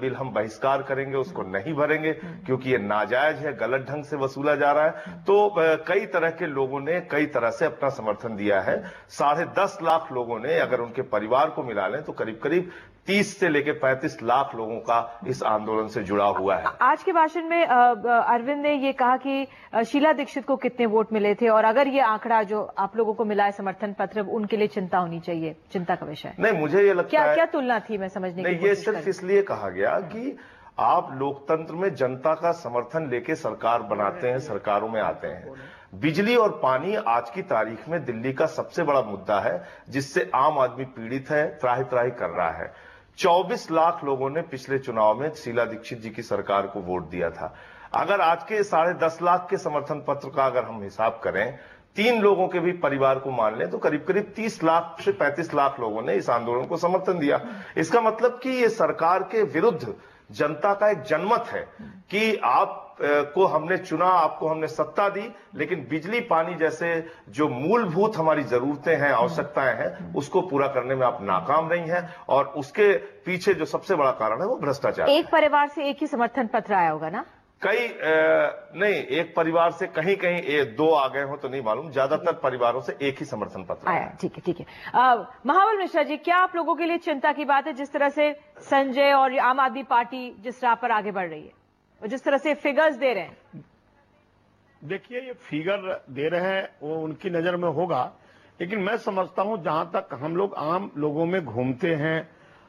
Bill हम बहिष्कार करेंगे, उसको नहीं भरेंगे क्योंकि ये नाजायज है, गलत ढंग से वसूला जा रहा है। तो कई तरह के लोगों ने कई तरह से अपना समर्थन दिया है। 10.5 लाख लोगों ने, अगर उनके परिवार को मिला लें तो करीब करीब 30 से लेकर 35 लाख लोगों का इस आंदोलन से जुड़ा हुआ है। आज के भाषण में अरविंद ने ये कहा कि शीला दीक्षित को कितने वोट मिले थे, और अगर ये आंकड़ा जो आप लोगों को मिला है समर्थन पत्र, उनके लिए चिंता होनी चाहिए, चिंता का विषय। नहीं, मुझे ये लगता है क्या तुलना थी, मैं समझने की नहीं, ये सिर्फ इसलिए कहा गया कि आप लोकतंत्र में जनता का समर्थन लेके सरकार बनाते हैं, सरकारों में आते हैं। बिजली और पानी आज की तारीख में दिल्ली का सबसे बड़ा मुद्दा है, जिससे आम आदमी पीड़ित है, त्राहि त्राहि कर रहा है। 24 लाख लोगों ने पिछले चुनाव में शीला दीक्षित जी की सरकार को वोट दिया था। अगर आज के 10.5 लाख के समर्थन पत्र का अगर हम हिसाब करें, 3 लोगों के भी परिवार को मान लें, तो करीब करीब 30 लाख से 35 लाख लोगों ने इस आंदोलन को समर्थन दिया। इसका मतलब कि ये सरकार के विरुद्ध जनता का एक जनमत है कि आप को हमने चुना, आपको हमने सत्ता दी, लेकिन बिजली पानी जैसे जो मूलभूत हमारी जरूरतें हैं, आवश्यकताएं हैं, उसको पूरा करने में आप नाकाम रही हैं। और उसके पीछे जो सबसे बड़ा कारण है वो भ्रष्टाचार। एक परिवार से एक ही समर्थन पत्र आया होगा ना? नहीं, एक परिवार से कहीं कहीं 2 आ गए हो तो नहीं मालूम, ज्यादातर परिवारों से एक ही समर्थन पत्र आया। ठीक है, ठीक है। महाबल मिश्रा जी, क्या आप लोगों के लिए चिंता की बात है जिस तरह से संजय और आम आदमी पार्टी जिस राह पर आगे बढ़ रही है और जिस तरह से फिगर्स दे रहे हैं? देखिए, ये फिगर दे रहे हैं वो उनकी नजर में होगा, लेकिन मैं समझता हूं जहां तक हम लोग आम लोगों में घूमते हैं,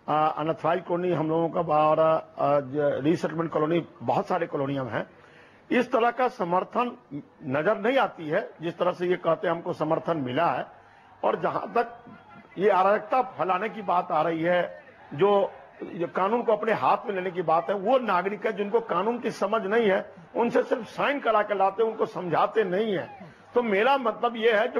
अनथराइज कॉलोनी हम लोगों का और रीसेटलमेंट कॉलोनी, बहुत सारे कॉलोनियां हैं, इस तरह का समर्थन नजर नहीं आती है जिस तरह से ये कहते हैं हमको समर्थन मिला है। और जहां तक ये अराजकता फैलाने की बात आ रही है, जो कानून को अपने हाथ में लेने की बात है, वो नागरिक है जिनको कानून की समझ नहीं है, उनसे सिर्फ साइन करा के लाते, उनको समझाते नहीं है। तो मेरा मतलब ये है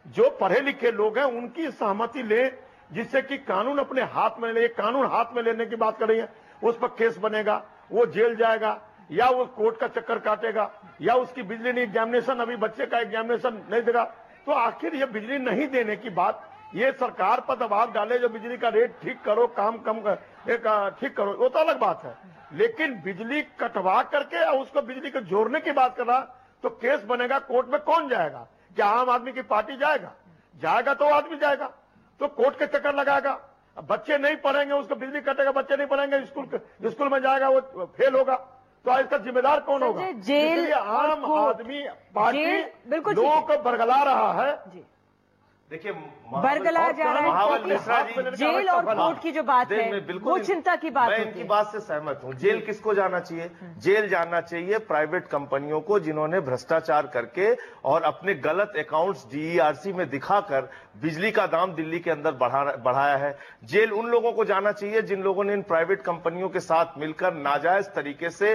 जो पढ़े लिखे लोग हैं उनकी सहमति ले, जिससे कि कानून अपने हाथ में ले। कानून हाथ में लेने की बात कर रही है, उस पर केस बनेगा, वो जेल जाएगा, या वो कोर्ट का चक्कर काटेगा, या उसकी बिजली नहीं एग्जामिनेशन, अभी बच्चे का एग्जामिनेशन नहीं देगा। तो आखिर ये बिजली नहीं देने की बात, ये सरकार पर दबाव डाले जो बिजली का रेट ठीक करो, काम कम ठीक करो, वो तो अलग बात है। लेकिन बिजली कटवा करके और उसको बिजली को जोड़ने की बात कर रहा, तो केस बनेगा, कोर्ट में कौन जाएगा? क्या आम आदमी की पार्टी जाएगा तो आदमी जाएगा, तो कोर्ट के चक्कर लगाएगा। बच्चे नहीं पढ़ेंगे, उसको बिजली कटेगा, बच्चे नहीं पढ़ेंगे, स्कूल में जाएगा, वो फेल होगा, तो इसका जिम्मेदार कौन होगा? जेल आम आदमी पार्टी लोगों को बरगला रहा है। देखिए, बरगला जा रहा है। जेल और कोर्ट की जो बात है वो चिंता की बात है। मैं इनकी बात से सहमत हूं। जेल किसको जाना चाहिए? जेल जाना चाहिए प्राइवेट कंपनियों को जिन्होंने भ्रष्टाचार करके और अपने गलत अकाउंट्स DERC में दिखाकर बिजली का दाम दिल्ली के अंदर बढ़ाया है। जेल उन लोगों को जाना चाहिए जिन लोगों ने इन प्राइवेट कंपनियों के साथ मिलकर नाजायज तरीके से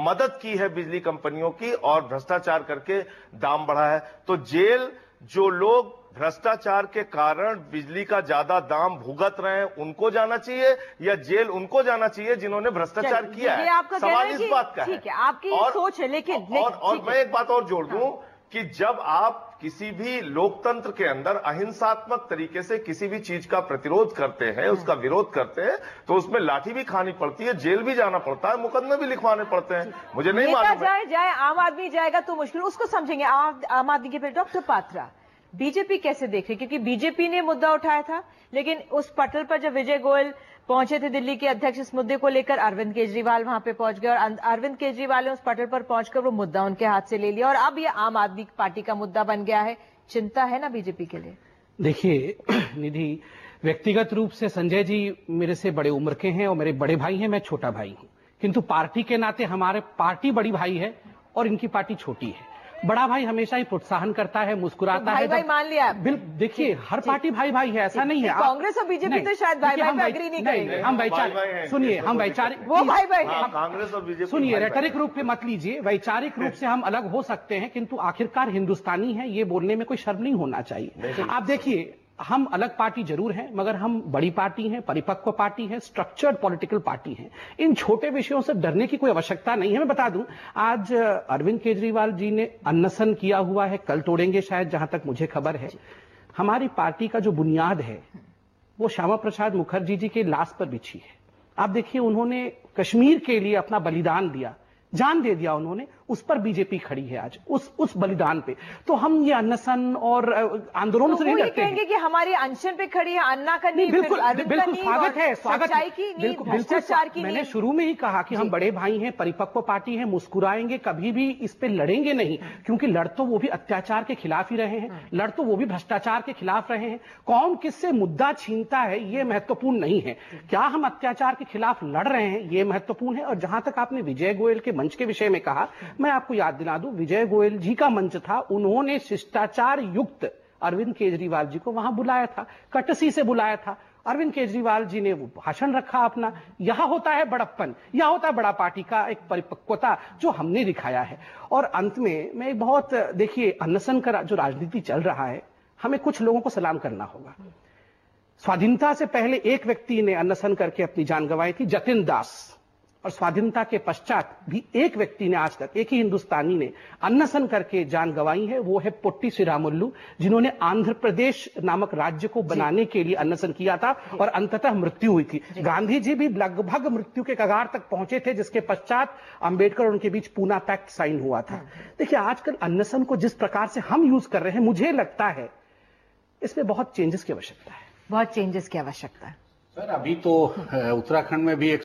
मदद की है बिजली कंपनियों की और भ्रष्टाचार करके दाम बढ़ाया है। तो जेल जो लोग भ्रष्टाचार के कारण बिजली का ज्यादा दाम भुगत रहे हैं उनको जाना चाहिए, या जेल उनको जाना चाहिए जिन्होंने भ्रष्टाचार किया है? सवाल इस बात का है। ठीक है, आपकी सोच है, लेकिन मैं एक बात और जोड़ दूं कि जब आप किसी भी लोकतंत्र के अंदर अहिंसात्मक तरीके से किसी भी चीज का प्रतिरोध करते हैं, उसका विरोध करते हैं, तो उसमें लाठी भी खानी पड़ती है, जेल भी जाना पड़ता है, मुकदमे भी लिखवाने पड़ते हैं। मुझे नहीं मालूम जाए आम आदमी जाएगा तो मुश्किल, उसको समझेंगे आम आदमी के। फिर डॉक्टर पात्रा, बीजेपी कैसे देख रही? क्योंकि बीजेपी ने मुद्दा उठाया था, लेकिन उस पटल पर जब विजय गोयल पहुंचे थे दिल्ली के अध्यक्ष, इस मुद्दे को लेकर अरविंद केजरीवाल वहां पे पहुंच गए और अरविंद केजरीवाल ने उस पटल पर पहुंचकर वो मुद्दा उनके हाथ से ले लिया और अब ये आम आदमी पार्टी का मुद्दा बन गया है। चिंता है ना बीजेपी के लिए? देखिए निधि, व्यक्तिगत रूप से संजय जी मेरे से बड़े उम्र के हैं और मेरे बड़े भाई हैं, मैं छोटा भाई हूं, किंतु पार्टी के नाते हमारे पार्टी बड़ी भाई है और इनकी पार्टी छोटी है। बड़ा भाई हमेशा ही प्रोत्साहन करता है, मुस्कुराता है। भाई मान लिया। देखिए, हर पार्टी भाई भाई है, ऐसा नहीं है। कांग्रेस और बीजेपी तो शायद भाई भाई पे एग्री नहीं करेंगे। हम वैचारिक सुनिए, हम वैचारिक वो भाई भाई कांग्रेस और बीजेपी सुनिए, रेटरिक रूप पे मत लीजिए। वैचारिक रूप से हम अलग हो सकते हैं, किंतु आखिरकार हिंदुस्तानी है, ये बोलने में कोई शर्म नहीं होना चाहिए। आप देखिए, हम अलग पार्टी जरूर हैं, मगर हम बड़ी पार्टी हैं, परिपक्व पार्टी है, स्ट्रक्चर्ड पॉलिटिकल पार्टी है। इन छोटे विषयों से डरने की कोई आवश्यकता नहीं है। मैं बता दूं, आज अरविंद केजरीवाल जी ने अनशन किया हुआ है, कल तोड़ेंगे शायद, जहां तक मुझे खबर है। हमारी पार्टी का जो बुनियाद है वो श्यामा प्रसाद मुखर्जी जी के लाश पर बिछी है। आप देखिए, उन्होंने कश्मीर के लिए अपना बलिदान दिया, जान दे दिया उन्होंने, उस पर बीजेपी खड़ी है आज, उस बलिदान पे। तो हम ये अनशन और आंदोलनों से नहीं डरते हैं। कहेंगे कि हमारी अनशन पे खड़ी है, अन्ना का नहीं, बिल्कुल बिल्कुल स्वागत है, स्वागत भ्रष्टाचार की। मैंने शुरू में ही कहा कि हम बड़े भाई हैं, परिपक्व पार्टी हैं, मुस्कुराएंगे, कभी भी इस पे लड़ेंगे नहीं, क्योंकि लड़ तो वो भी अत्याचार के खिलाफ ही रहे हैं, लड़ तो वो भी भ्रष्टाचार के खिलाफ रहे हैं। कौन किससे मुद्दा छीनता है ये महत्वपूर्ण नहीं है, क्या हम अत्याचार के खिलाफ लड़ रहे हैं ये महत्वपूर्ण है। और जहां तक आपने विजय गोयल के मंच के विषय में कहा, मैं आपको याद दिला दूं, विजय गोयल जी का मंच था, उन्होंने शिष्टाचार युक्त अरविंद केजरीवाल जी को वहां बुलाया था, कटसी से बुलाया था। अरविंद केजरीवाल जी ने वो भाषण रखा अपना। यहां होता है बड़प्पन, यहां होता है बड़ा पार्टी का एक परिपक्वता जो हमने दिखाया है। और अंत में मैं बहुत, देखिए अनशन का जो राजनीति चल रहा है, हमें कुछ लोगों को सलाम करना होगा। स्वाधीनता से पहले एक व्यक्ति ने अनशन करके अपनी जान गंवाई थी, जतिन दास, और स्वाधीनता के पश्चात भी एक व्यक्ति ने आज तक, एक ही हिंदुस्तानी ने अनशन करके जान गंवाई है, वो है पोट्टी श्रीरामुलु, जिन्होंने आंध्र प्रदेश नामक राज्य को बनाने के लिए अनशन किया था और अंततः मृत्यु हुई थी। गांधी जी भी लगभग मृत्यु के कगार तक पहुंचे थे, जिसके पश्चात अंबेडकर और उनके बीच पूना पैक्ट साइन हुआ था। देखिए आजकल अनशन को जिस प्रकार से हम यूज कर रहे हैं, मुझे लगता है इसमें बहुत चेंजेस की आवश्यकता है। बहुत चेंजेस की आवश्यकता है सर। अभी तो उत्तराखंड में भी एक